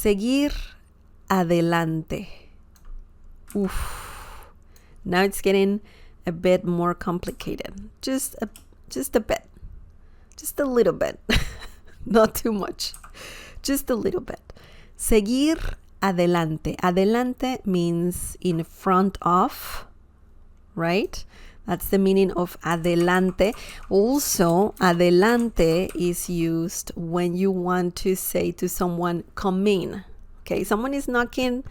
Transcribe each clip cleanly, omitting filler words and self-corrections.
Seguir adelante. Oof. Now it's getting a bit more complicated. Just a bit. Just a little bit. Not too much. Just a little bit. Seguir adelante. Adelante means in front of, right? That's the meaning of adelante. Also, adelante is used when you want to say to someone, come in. Okay, someone is knocking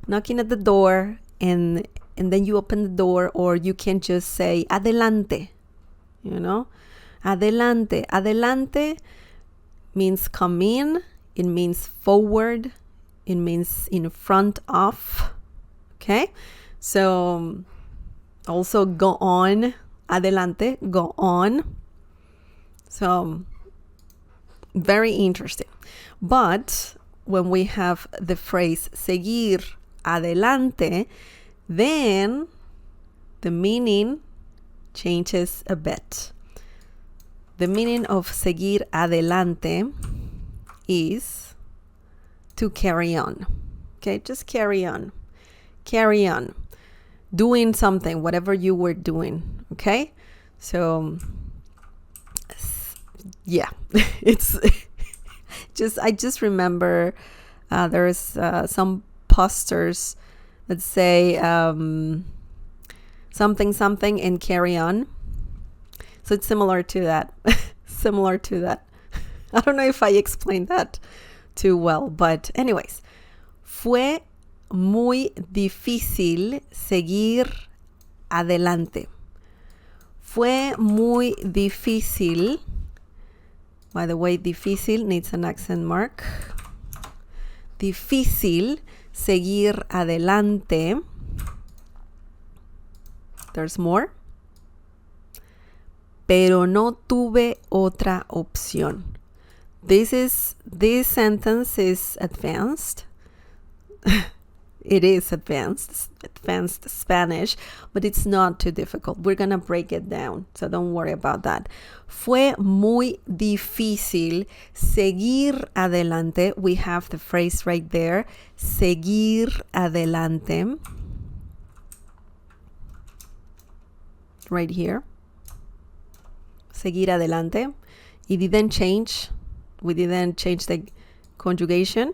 at the door, and then you open the door, or you can just say adelante. You know, adelante. Adelante means come in. It means forward. It means in front of. Okay, so also go on. Adelante, go on. So very interesting. But when we have the phrase seguir adelante, then the meaning changes a bit. The meaning of seguir adelante is to carry on. Okay, just carry on. Carry on. Doing something, whatever you were doing. Okay? So, yeah. It's I just remember there's some posters that say something and carry on. So it's similar to that. Similar to that. I don't know if I explained that too well, but anyways. Fue muy difícil seguir adelante. Fue muy difícil. By the way, difícil needs an accent mark. Difícil seguir adelante. There's more. Pero no tuve otra opción. This sentence is advanced. It is advanced Spanish, but it's not too difficult. We're going to break it down, so don't worry about that. Fue muy difícil seguir adelante. We have the phrase right there, seguir adelante. Right here. Seguir adelante. It didn't change. We didn't change the conjugation,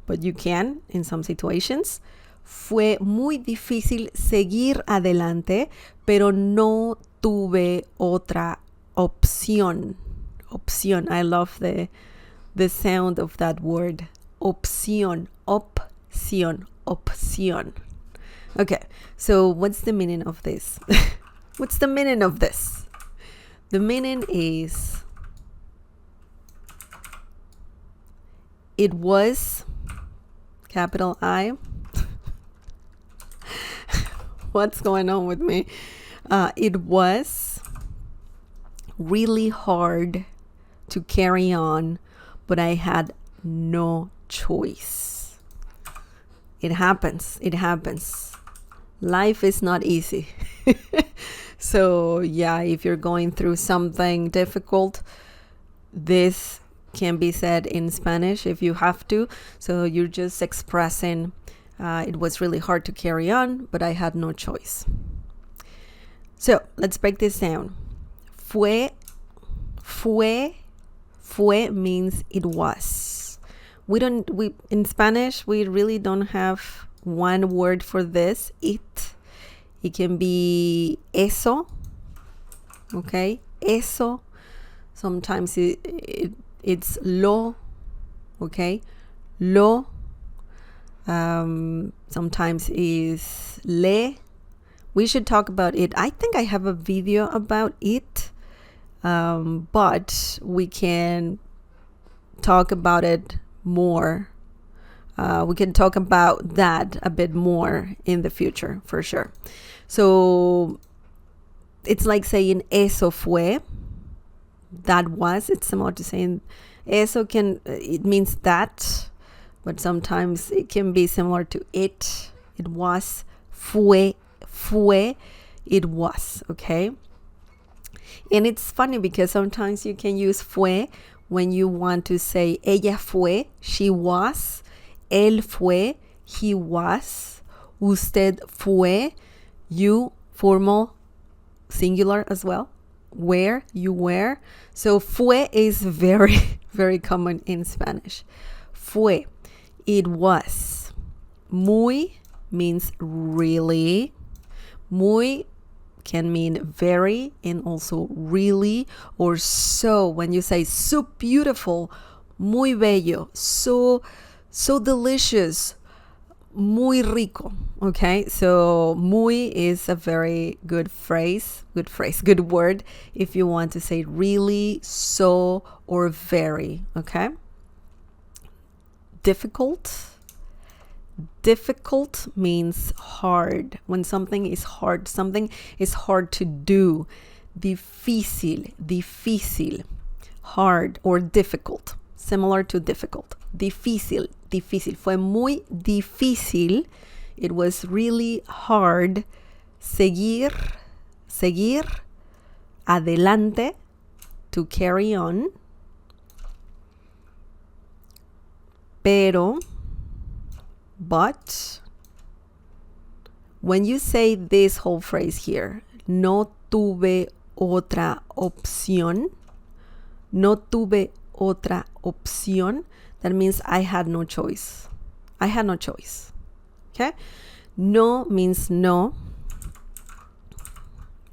but you can in some situations. Fue muy difícil seguir adelante, pero no tuve otra opción. Opción. I love the sound of that word. Opción. Opción. Opción. Okay, so what's the meaning of this? What's the meaning of this? The meaning is it was, capital I. What's going on with me? It was really hard to carry on, but I had no choice. It happens. It happens. Life is not easy. So yeah, if you're going through something difficult, this can be said in Spanish if you have to. So you're just expressing it was really hard to carry on, but I had no choice. So let's break this down. Fue means it was. We in Spanish we really don't have one word for this. It can be eso. Okay, eso. Sometimes it's lo. Okay, lo. Sometimes is le. We should talk about it. I think I have a video about it, but we can talk about it more. We can talk about that a bit more in the future, for sure. So it's like saying eso fue. That was. It's similar to saying eso it means that, but sometimes it can be similar to it. It was. Fue, it was. Okay. And it's funny because sometimes you can use fue when you want to say ella fue, she was. él fue, he was, usted fue, you, formal, singular as well, were, you were. So fue is very, very common in Spanish. Fue, it was. Muy means really. Muy can mean very and also really or so. When you say so beautiful, muy bello, so delicious, muy rico. Okay, so muy is a very good word if you want to say really, so, or very. Okay. Difficult means hard. When something is hard to do. Difícil, hard or difficult, similar to difficult. Difícil, fue muy difícil. It was really hard. Seguir, adelante, to carry on. But when you say this whole phrase here, no tuve otra opción, that means I had no choice. Okay? No means no.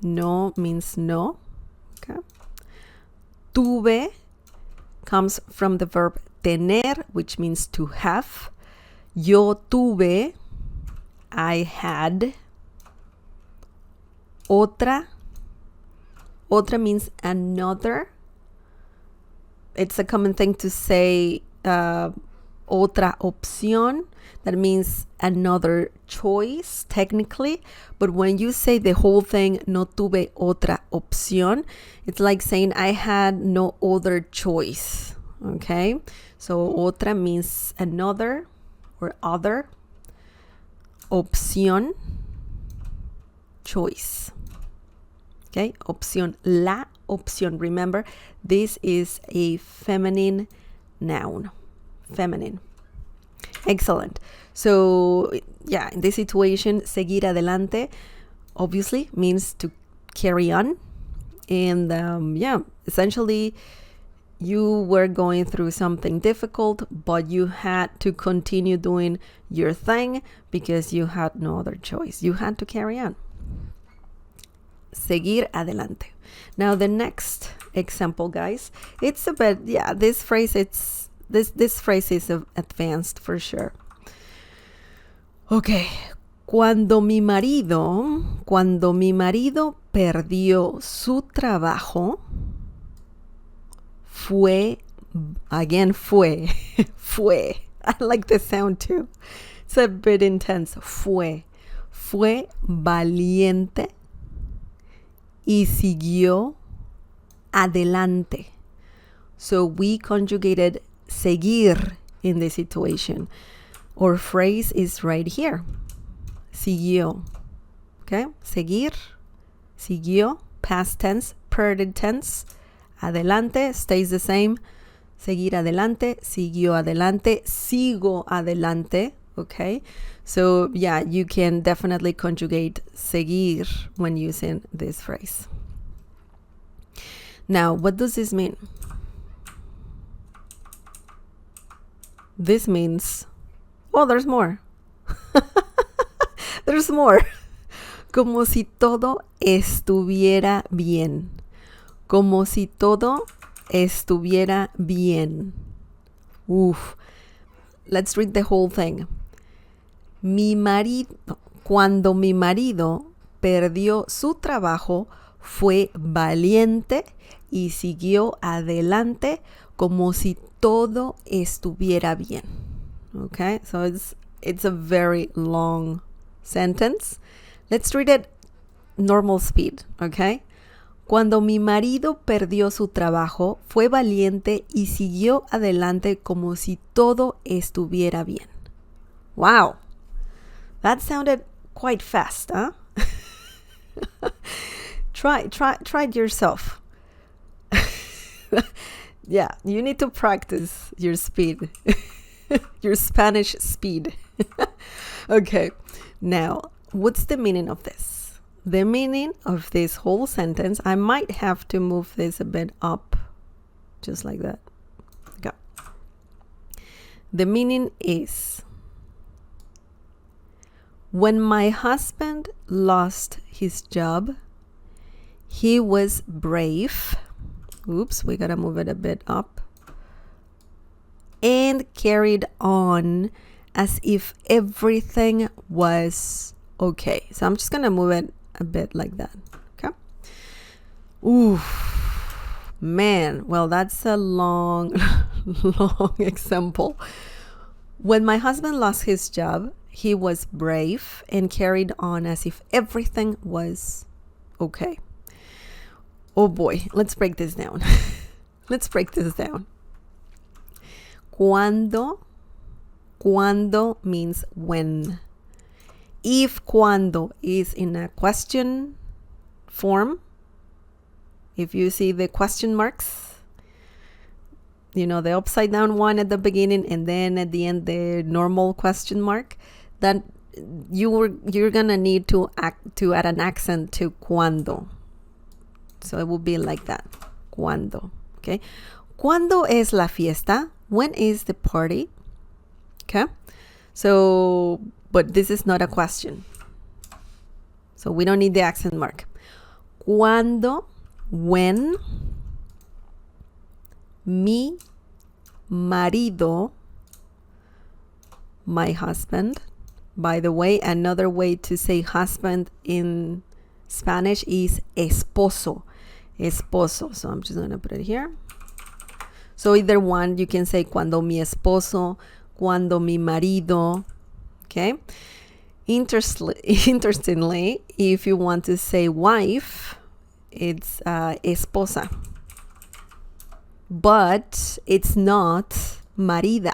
No means no. Okay? Tuve comes from the verb tener, which means to have. Yo tuve, I had. Otra means another. It's a common thing to say otra opción. That means another choice, technically. But when you say the whole thing, no tuve otra opción, it's like saying I had no other choice. Okay? So otra means another or other. Opción, choice. Okay? Opción, la opción. Remember, this is a feminine noun. Feminine. Excellent. So, yeah, in this situation, seguir adelante obviously means to carry on. And essentially, you were going through something difficult, but you had to continue doing your thing because you had no other choice. You had to carry on. Seguir adelante. Now, the next example, guys, it's a bit, this phrase, this phrase is advanced for sure. Okay. Cuando mi marido perdió su trabajo, fue. I like the sound too. It's a bit intense. Fue valiente y siguió adelante. So we conjugated seguir in this situation. Our phrase is right here. Siguió. Okay? Seguir, siguió, past tense, present tense. Adelante stays the same. Seguir adelante, siguió adelante, sigo adelante. Okay? So, you can definitely conjugate seguir when using this phrase. Now, what does this mean? This means, there's more. There's more. Como si todo estuviera bien. Como si todo estuviera bien. Let's read the whole thing. Cuando mi marido perdió su trabajo, fue valiente y siguió adelante como si todo estuviera bien. Okay, so it's a very long sentence. Let's read it normal speed, okay? Cuando mi marido perdió su trabajo, fue valiente y siguió adelante como si todo estuviera bien. Wow, that sounded quite fast, huh? Try it yourself. Yeah, you need to practice your speed. your Spanish speed. Okay, now, what's the meaning of this? The meaning of this whole sentence, I might have to move this a bit up, just like that. Okay. The meaning is, when my husband lost his job, he was brave. Oops, we gotta move it a bit up. And carried on as if everything was okay. So I'm just gonna move it a bit like that. Okay. Ooh, man. Well, that's a long, long example. When my husband lost his job, he was brave and carried on as if everything was okay. Oh boy, let's break this down. Let's break this down. Cuando means when. If cuando is in a question form, if you see the question marks, you know, the upside down one at the beginning and then at the end the normal question mark, that you're gonna need to add an accent to cuando. So it will be like that. Cuando. Okay. ¿Cuándo es la fiesta? When is the party? Okay. So, but this is not a question. So we don't need the accent mark. ¿Cuándo? When mi marido, my husband. By the way, another way to say husband in Spanish is esposo. Esposo. So I'm just going to put it here. So either one, you can say cuando mi esposo, cuando mi marido. Okay. Interestingly, if you want to say wife, it's esposa. But it's not marida.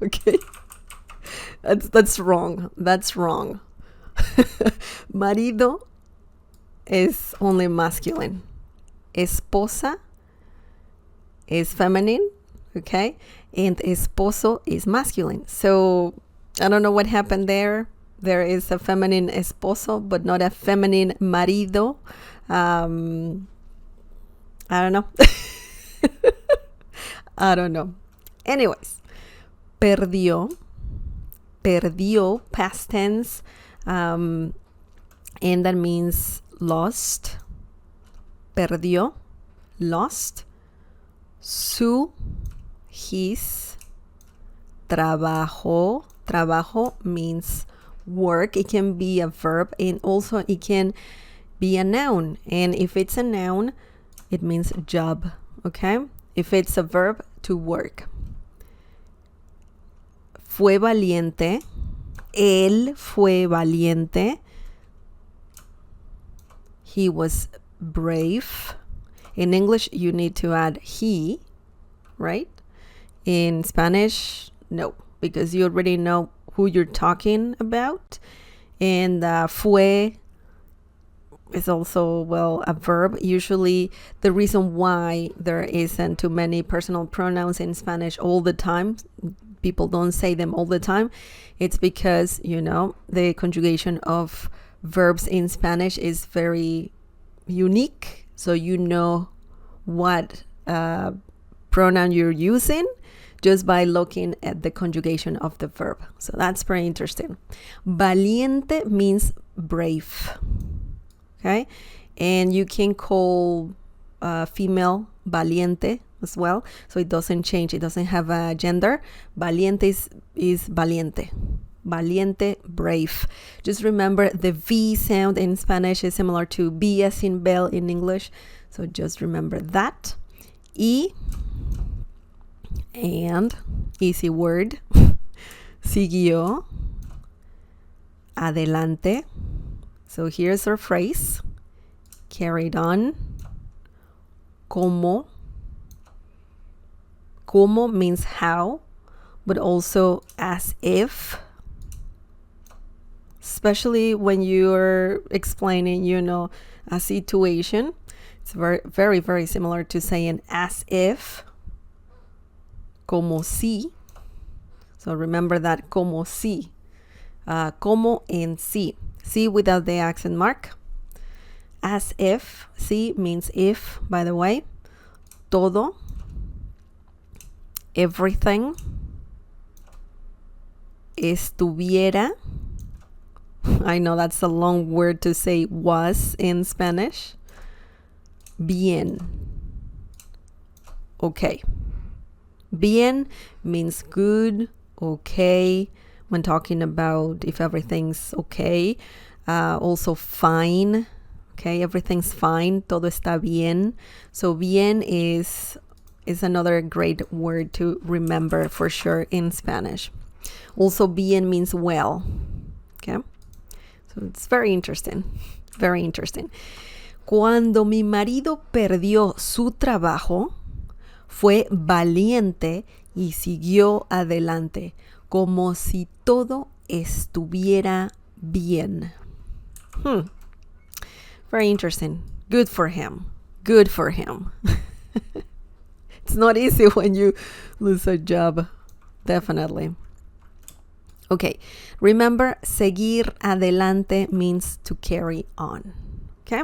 Okay. That's wrong. That's wrong. Marido is only masculine. Esposa is feminine, okay? And esposo is masculine. So I don't know what happened there. There is a feminine esposo, but not a feminine marido. I don't know. I don't know. Anyways, perdió, past tense, and that means lost. Perdió, lost. Su, his, trabajo. Trabajo means work. It can be a verb and also it can be a noun. And if it's a noun, it means job. Okay? If it's a verb, to work. Fue valiente. Él fue valiente. He was brave. In English, you need to add he, right? In Spanish, no, because you already know who you're talking about. And fue is also, well, a verb. Usually the reason why there isn't too many personal pronouns in Spanish all the time, people don't say them all the time, it's because, you know, the conjugation of verbs in Spanish is very unique. So you know what pronoun you're using just by looking at the conjugation of the verb. So that's very interesting. Valiente means brave. Okay? And you can call female valiente as well. So it doesn't change. It doesn't have a gender. Valiente is valiente. Valiente, brave. Just remember the V sound in Spanish is similar to B as in bell in English. So just remember that. Y, and, easy word. Siguió. Adelante. So here's our phrase. Carried on. Como. Como means how, but also as if. Especially when you're explaining, you know, a situation. It's very, very, very similar to saying as if. Como si. So remember that como si. Como en sí. Sí without the accent mark. As if. Sí means if, by the way. Todo. Everything. Estuviera. I know that's a long word to say was in Spanish. Bien. Okay. Bien means good, okay, when talking about if everything's okay. Also fine, okay, everything's fine, todo está bien. So bien is another great word to remember for sure in Spanish. Also bien means well, okay? So it's very interesting, very interesting. Cuando mi marido perdió su trabajo, fue valiente y siguió adelante, como si todo estuviera bien. Very interesting. Good for him. Good for him. It's not easy when you lose a job. Definitely. Okay. Remember, seguir adelante means to carry on. Okay?